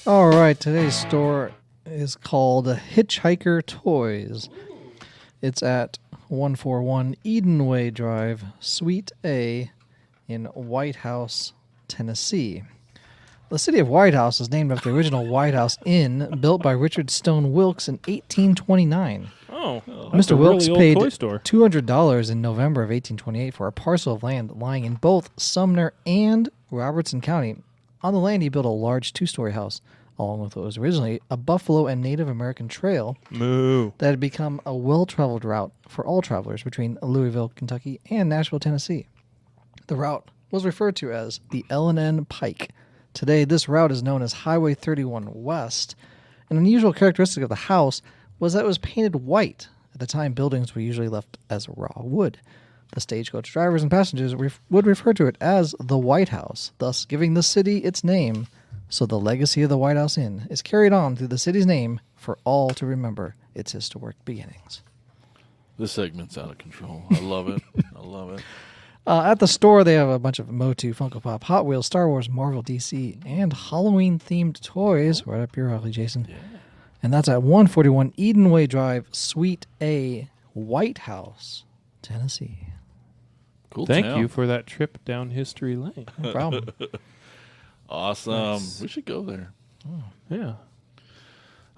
All right, today's store is called Hitchhiker Toys. It's at 141 Edenway Drive, Suite A in White House, Tennessee. The city of White House is named after the original White House Inn built by Richard Stone Wilkes in 1829. Oh, Mr. Wilkes really paid old toy store. $200 in November of 1828 for a parcel of land lying in both Sumner and Robertson County. On the land, he built a large two-story house, along with what was originally a buffalo and Native American trail Moo. that had become a well-traveled route for all travelers between Louisville, Kentucky, and Nashville, Tennessee. The route was referred to as the L&N Pike. Today, this route is known as Highway 31 West. An unusual characteristic of the house was that it was painted white. At the time, buildings were usually left as raw wood. The stagecoach drivers and passengers would refer to it as the White House, thus giving the city its name. So the legacy of the White House Inn is carried on through the city's name for all to remember its historic beginnings. This segment's out of control. I love it. I love it. At the store, they have a bunch of Motu, Funko Pop, Hot Wheels, Star Wars, Marvel, DC, and Halloween-themed toys. Right up your alley, Jason. Yeah. And that's at 141 Edenway Drive, Suite A, White House, Tennessee. Cool. Thank town. you for that trip down history lane. No problem. Awesome. Nice. We should go there. Yeah.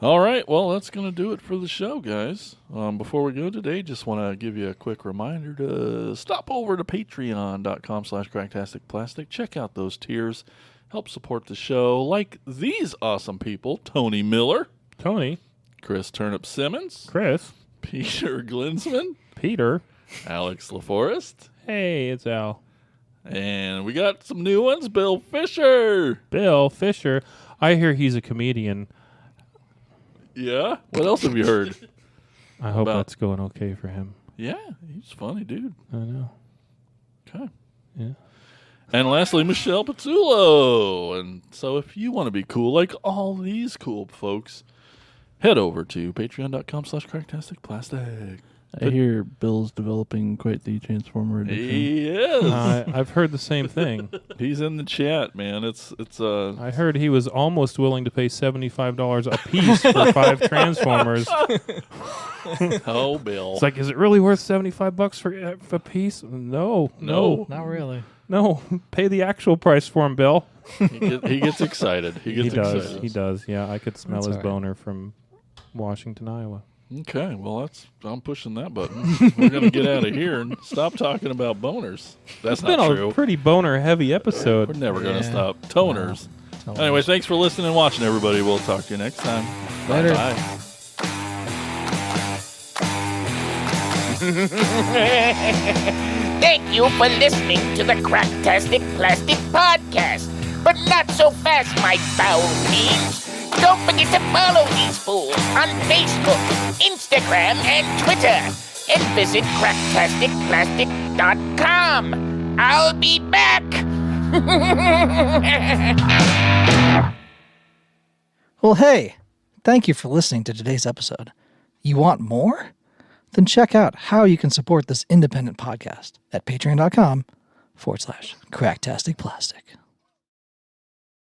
All right. Well, that's going to do it for the show, guys. Before we go today, just want to give you a quick reminder to stop over to patreon.com/cracktasticplastic. Check out those tiers. Help support the show like these awesome people. Tony Miller. Tony. Chris Turnip Simmons. Chris. Peter Glinsman. Peter. Alex LaForest. Hey, it's Al. And we got some new ones. Bill Fisher. Bill Fisher. I hear he's a comedian. Yeah? What else have you heard? I hope About- that's going okay for him. Yeah, he's funny, dude. I know. Okay. Yeah. And lastly, Michelle Pizzullo. And so if you want to be cool like all these cool folks, head over to patreon.com/cracktasticplastic. I hear Bill's developing quite the Transformer edition. He is. I've heard the same thing. He's in the chat, man. It's I heard he was almost willing to pay $75 a piece for 5 Transformers. oh, Bill. It's like, is it really worth $75 for a piece? No. Not really. No. Pay the actual price for him, Bill. He gets excited. He gets excited. He does. Yeah, I could smell That's his all right. boner from Washington, Iowa. Okay, well, I'm pushing that button. We're going to get out of here and stop talking about boners. That's It's been not a true. pretty boner-heavy We're episode. never going to Yeah. stop. Toners. Anyway, thanks for listening and watching, everybody. We'll talk to you next time. Later. Bye. Thank you for listening to the Cracktastic Plastic Podcast. But not so fast, my foul fiends. Don't forget to follow these fools on Facebook, Instagram, and Twitter. And visit cracktasticplastic.com. I'll be back. Well, hey, thank you for listening to today's episode. You want more? Then check out how you can support this independent podcast at patreon.com/cracktasticplastic.